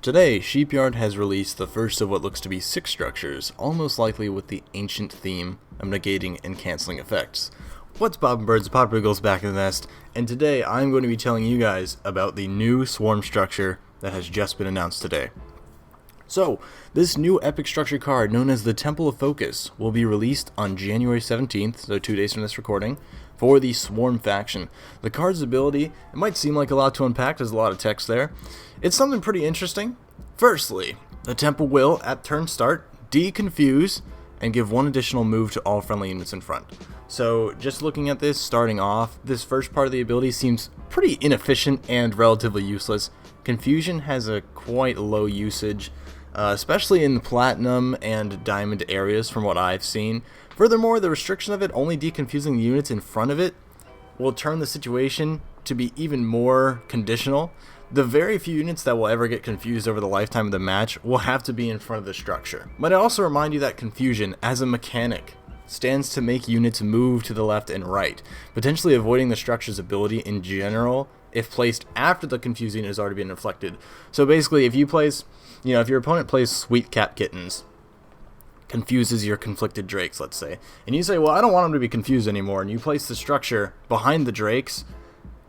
Today, Sheepyard has released the first of what looks to be 6 structures, all most likely with the ancient theme of negating and cancelling effects. What's poppin' birds, Pop Wiggles back in the nest, and today I'm going to be telling you guys about the new swarm structure that has just been announced today. So, this new epic structure card known as the Temple of Focus will be released on January 17th, so 2 days from this recording, for the Swarm faction. The card's ability, it might seem like a lot to unpack, there's a lot of text there. It's something pretty interesting. Firstly, the Temple will, at turn start, deconfuse and give 1 additional move to all friendly units in front. So, just looking at this, starting off, this first part of the ability seems pretty inefficient and relatively useless. Confusion has a quite low usage, especially in the platinum and diamond areas from what I've seen. Furthermore, the restriction of it only deconfusing the units in front of it will turn the situation to be even more conditional. The very few units that will ever get confused over the lifetime of the match will have to be in front of the structure. But I also remind you that confusion, as a mechanic, stands to make units move to the left and right, potentially avoiding the structure's ability in general if placed after the confusing has already been inflicted. So basically, if you place, if your opponent plays Sweet Cat Kittens, confuses your conflicted drakes, let's say, and you say, well, I don't want them to be confused anymore, and you place the structure behind the drakes,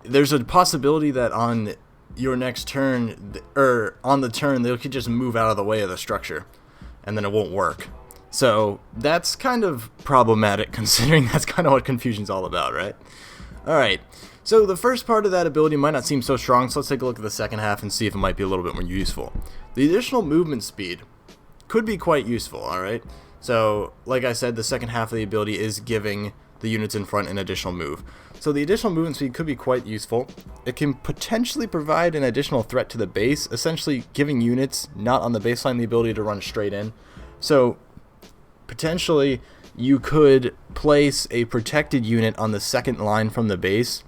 there's a possibility that on your next turn, or on the turn, they could just move out of the way of the structure, and then it won't work. So that's kind of problematic, considering that's kind of what confusion's all about, right? Alright, so the first part of that ability might not seem so strong, so let's take a look at the second half and see if it might be a little bit more useful. The additional movement speed could be quite useful, alright? So, like I said, the second half of the ability is giving the units in front an additional move. So the additional movement speed could be quite useful. It can potentially provide an additional threat to the base, essentially giving units not on the baseline the ability to run straight in. So, potentially, you could place a protected unit on the second line from the base,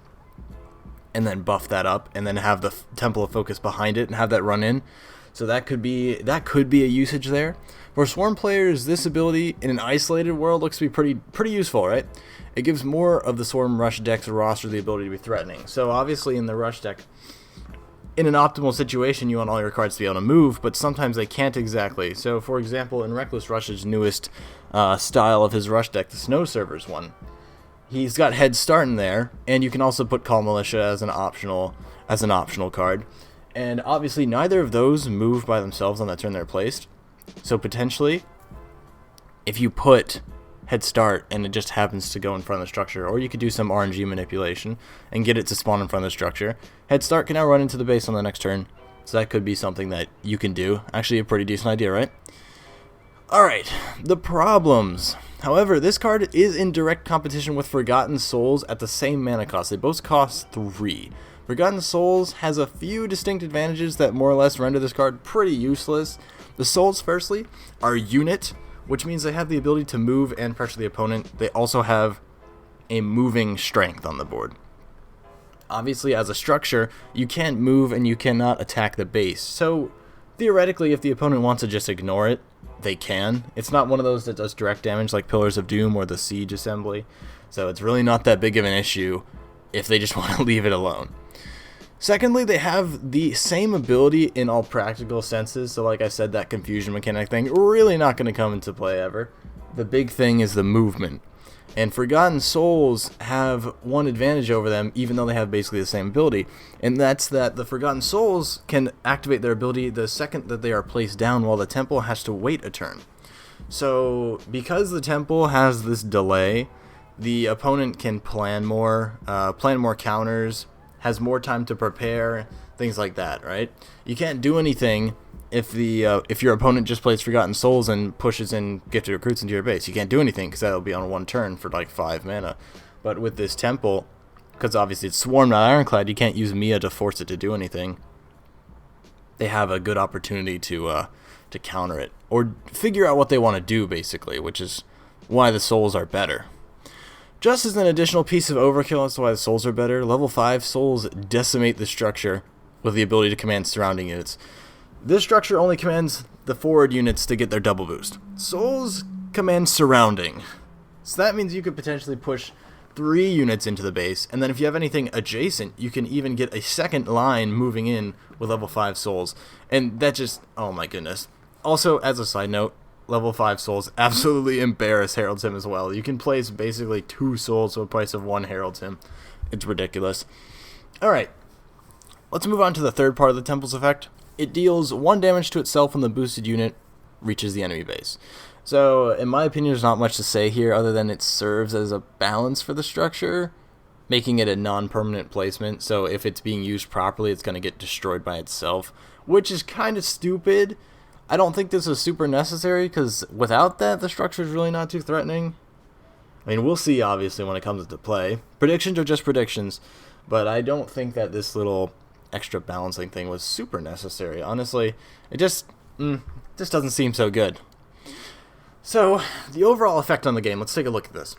and then buff that up, and then have the Temple of Focus behind it, and have that run in. So that could be a usage there. For Swarm players, this ability in an isolated world looks to be pretty useful, right? It gives more of the Swarm Rush deck's roster the ability to be threatening. So obviously in the Rush deck, in an optimal situation, you want all your cards to be able to move, but sometimes they can't exactly. So for example, in Reckless Rush's newest style of his Rush deck, the Snow Servers one, he's got Head Start in there, and you can also put Call Militia as an optional card. And obviously neither of those move by themselves on the turn they're placed. So potentially, if you put Head Start and it just happens to go in front of the structure, or you could do some RNG manipulation and get it to spawn in front of the structure, Head Start can now run into the base on the next turn. So that could be something that you can do. Actually a pretty decent idea, right? Alright, the problems. However, this card is in direct competition with Forgotten Souls at the same mana cost. They both cost 3. Forgotten Souls has a few distinct advantages that more or less render this card pretty useless. The Souls, firstly, are unit, which means they have the ability to move and pressure the opponent. They also have a moving strength on the board. Obviously, as a structure, you can't move and you cannot attack the base. So, theoretically, if the opponent wants to just ignore it, they can. It's not one of those that does direct damage like Pillars of Doom or the Siege Assembly. So it's really not that big of an issue if they just want to leave it alone. Secondly, they have the same ability in all practical senses, so like I said, that confusion mechanic thing, really not going to come into play ever. The big thing is the movement. And Forgotten Souls have one advantage over them, even though they have basically the same ability, and that's that the Forgotten Souls can activate their ability the second that they are placed down, while the Temple has to wait a turn. So, because the Temple has this delay, the opponent can plan more counters, has more time to prepare, things like that, right? You can't do anything if your opponent just plays Forgotten Souls and pushes in Gifted Recruits into your base. You can't do anything because that'll be on 1 turn for like 5 mana. But with this Temple, because obviously it's Swarm, not Ironclad, you can't use Mia to force it to do anything. They have a good opportunity to counter it, or figure out what they want to do, basically, which is why the Souls are better. Just as an additional piece of overkill, that's why the Souls are better, level 5 Souls decimate the structure with the ability to command surrounding units. This structure only commands the forward units to get their double boost. Souls command surrounding. So that means you could potentially push 3 units into the base, and then if you have anything adjacent, you can even get a second line moving in with level 5 souls. And that just, oh my goodness. Also, as a side note, level 5 souls absolutely embarrass Herald's Hymn as well. You can place basically 2 souls for the price of 1 Herald's Hymn. It's ridiculous. Alright, let's move on to the third part of the Temple's effect. It deals 1 damage to itself when the boosted unit reaches the enemy base. So, in my opinion, there's not much to say here other than it serves as a balance for the structure, making it a non-permanent placement. So if it's being used properly, it's going to get destroyed by itself, which is kind of stupid. I don't think this is super necessary, because without that, the structure is really not too threatening. I mean, we'll see, obviously, when it comes into play. Predictions are just predictions, but I don't think that this little extra balancing thing was super necessary. Honestly, it just doesn't seem so good. So, the overall effect on the game, let's take a look at this.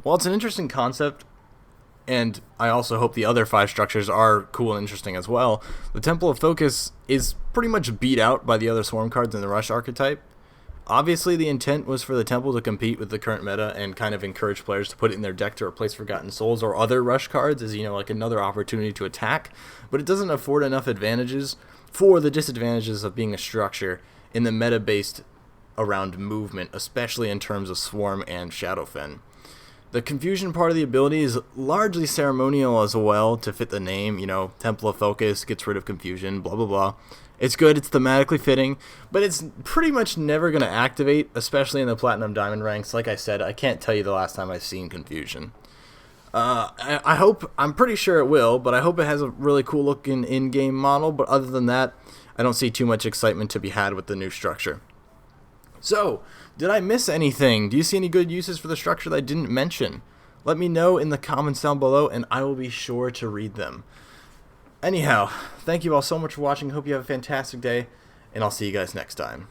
While it's an interesting concept, and I also hope the other 5 structures are cool and interesting as well, the Temple of Focus is pretty much beat out by the other Swarm cards in the Rush archetype. Obviously, the intent was for the Temple to compete with the current meta and kind of encourage players to put it in their deck to replace Forgotten Souls or other Rush cards as, like another opportunity to attack, but it doesn't afford enough advantages for the disadvantages of being a structure in the meta-based around movement, especially in terms of Swarm and Shadowfen. The confusion part of the ability is largely ceremonial as well to fit the name, Temple of Focus gets rid of confusion, blah blah blah. It's good, it's thematically fitting, but it's pretty much never going to activate, especially in the Platinum Diamond ranks. Like I said, I can't tell you the last time I've seen confusion. I'm pretty sure it will, but I hope it has a really cool looking in-game model, but other than that, I don't see too much excitement to be had with the new structure. So, did I miss anything? Do you see any good uses for the structure that I didn't mention? Let me know in the comments down below, and I will be sure to read them. Anyhow, thank you all so much for watching. Hope you have a fantastic day, and I'll see you guys next time.